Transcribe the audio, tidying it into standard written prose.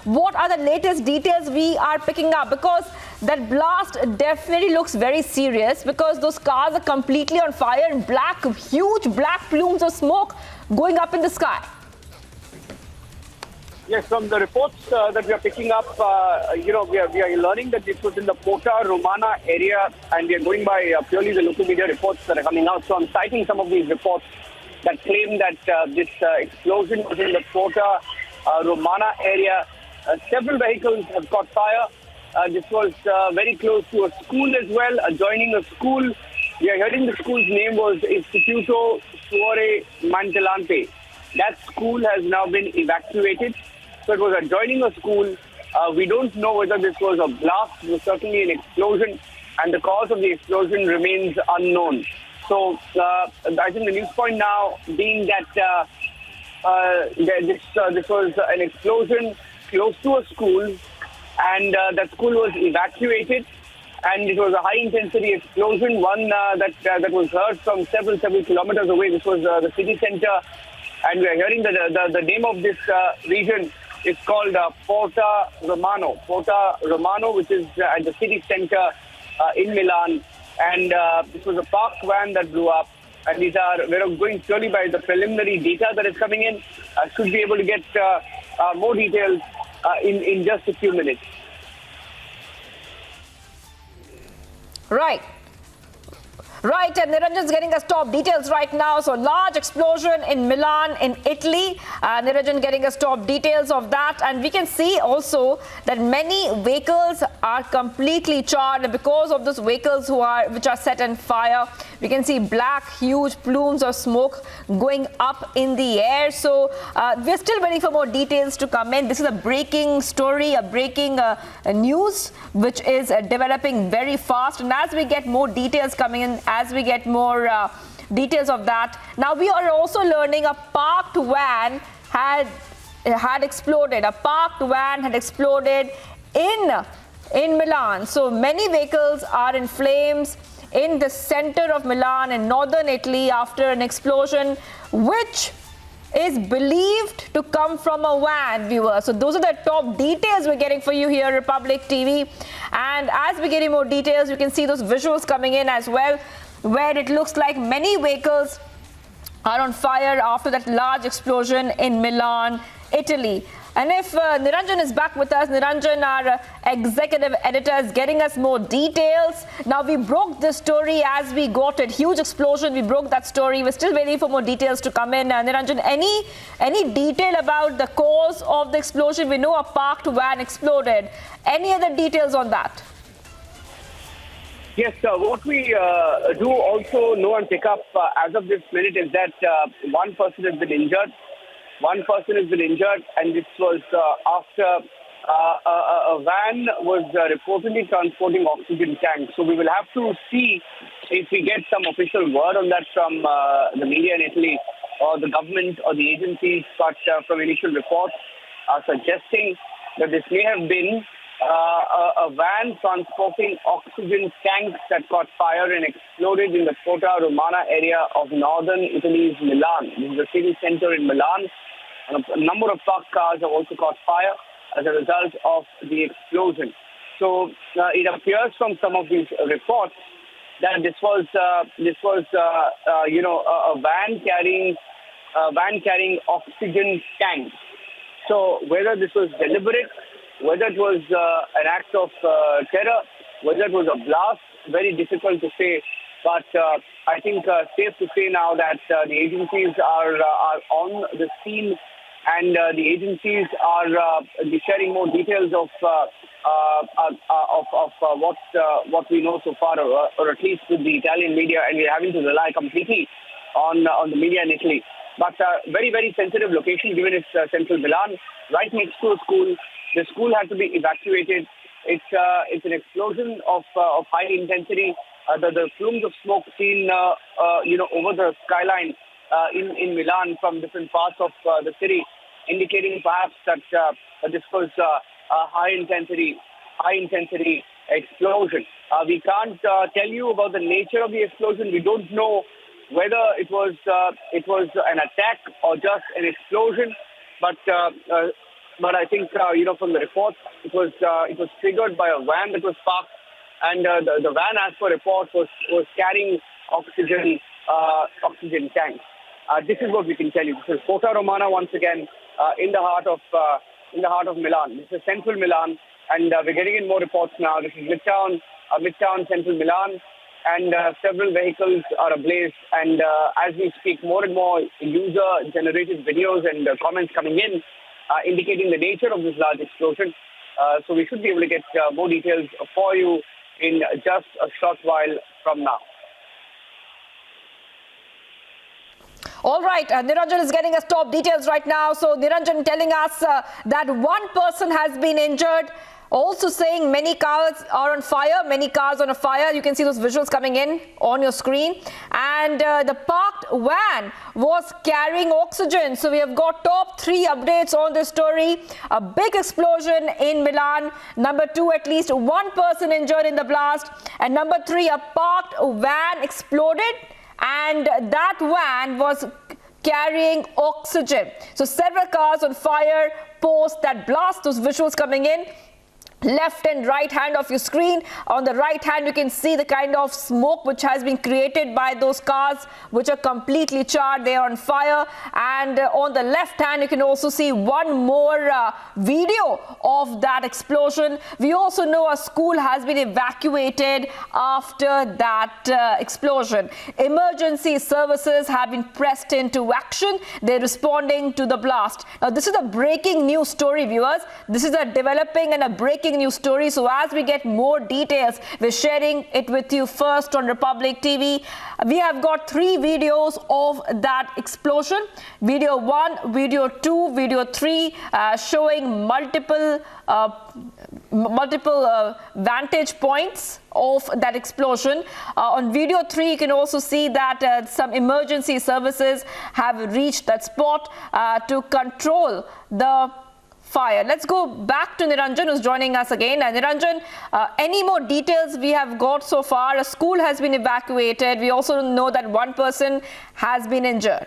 what are the latest details we are picking up? Because that blast definitely looks very serious, because those cars are completely on fire and huge black plumes of smoke going up in the sky. Yes, from the reports that we are picking up, we are learning that this was in the Porta Romana area, and we are going by purely the local media reports that are coming out. So I'm citing some of these reports that claim that this explosion was in the Porta Romana area. Several vehicles have caught fire. This was very close to a school as well, adjoining a school. We are hearing the school's name was Instituto Suore Mantelante. That school has now been evacuated. So it was adjoining a school. We don't know whether this was a blast. It was certainly an explosion, and the cause of the explosion remains unknown. So I think the news point now being that this was an explosion close to a school, and that school was evacuated, and it was a high-intensity explosion, one that was heard from several kilometers away. This was the city center, and we are hearing that the name of this region is called Porta Romano, which is at the city center in Milan. And this was a parked van that blew up. And we're going purely by the preliminary data that is coming in. Should be able to get more details in just a few minutes. Right, and Niranjan's getting us top details right now. So, large explosion in Milan, in Italy. Niranjan getting us top details of that. And we can see also that many vehicles are completely charred. And because of those vehicles which are set on fire, we can see black, huge plumes of smoke going up in the air. So, we're still waiting for more details to come in. This is a breaking story, a breaking news, which is developing very fast. And as we get more details coming in, as we get more details of that. Now, we are also learning a parked van had exploded. A parked van had exploded in Milan. So many vehicles are in flames in the center of Milan in northern Italy after an explosion, which is believed to come from a van, viewers. So those are the top details we're getting for you here, Republic TV. And as we're getting more details, you can see those visuals coming in as well, where it looks like many vehicles are on fire after that large explosion in Milan, Italy. And if Niranjan is back with us, Niranjan, our executive editor, is getting us more details. Now, we broke this story as we got it. Huge explosion. We broke that story. We're still waiting for more details to come in. Niranjan, any detail about the cause of the explosion? We know a parked van exploded. Any other details on that? Yes, what we do also know and pick up as of this minute is that one person has been injured. And this was after a van was reportedly transporting oxygen tanks. So we will have to see if we get some official word on that from the media in Italy or the government or the agencies. But from initial reports are suggesting that this may have been a van transporting oxygen tanks that caught fire and exploded in the Porta Romana area of northern Italy's Milan. This is the city center in Milan. And a number of parked cars have also caught fire as a result of the explosion. So it appears from some of these reports that this was a van carrying oxygen tanks. So whether this was deliberate, whether it was an act of terror, whether it was a blast, very difficult to say. But I think safe to say now that the agencies are on the scene. And the agencies are sharing more details of what we know so far, or at least with the Italian media, and we're having to rely completely on the media in Italy. But very, very sensitive location, given its central Milan, right next to a school. The school had to be evacuated. It's an explosion of high intensity. The plumes of smoke seen over the skyline in Milan from different parts of the city, indicating perhaps that this was a high intensity explosion. We can't tell you about the nature of the explosion. We don't know whether it was an attack or just an explosion. But But I think, from the reports, it was triggered by a van that was parked, and the van, as per reports, was carrying oxygen tanks. This is what we can tell you. This is Porta Romana once again, in the heart of Milan. This is central Milan, and we're getting in more reports now. This is Midtown central Milan, and several vehicles are ablaze. And as we speak, more and more user-generated videos and comments coming in, indicating the nature of this large explosion. So we should be able to get more details for you in just a short while from now. All right, Niranjan is getting us top details right now. So Niranjan telling us that one person has been injured. Also saying many cars are on fire, You can see those visuals coming in on your screen. And the parked van was carrying oxygen. So we have got top 3 updates on this story. A big explosion in Milan. Number 2, at least one person injured in the blast. And number 3, a parked van exploded. And that van was carrying oxygen. So several cars on fire post that blast. Those visuals coming in. Left and right hand of your screen. On the right hand, you can see the kind of smoke which has been created by those cars which are completely charred. They are on fire. And on the left hand, you can also see one more video of that explosion. We also know a school has been evacuated after that explosion. Emergency services have been pressed into action. They're responding to the blast. Now, this is a breaking news story, viewers. This is a developing and a breaking news story. So as we get more details, we're sharing it with you first on Republic TV. We have got 3 videos of that explosion. Video 1, video 2, video 3, showing multiple vantage points of that explosion. On video 3, you can also see that some emergency services have reached that spot to control the fire. Let's go back to Niranjan, who's joining us again. Niranjan, any more details we have got so far? A school has been evacuated. We also know that one person has been injured.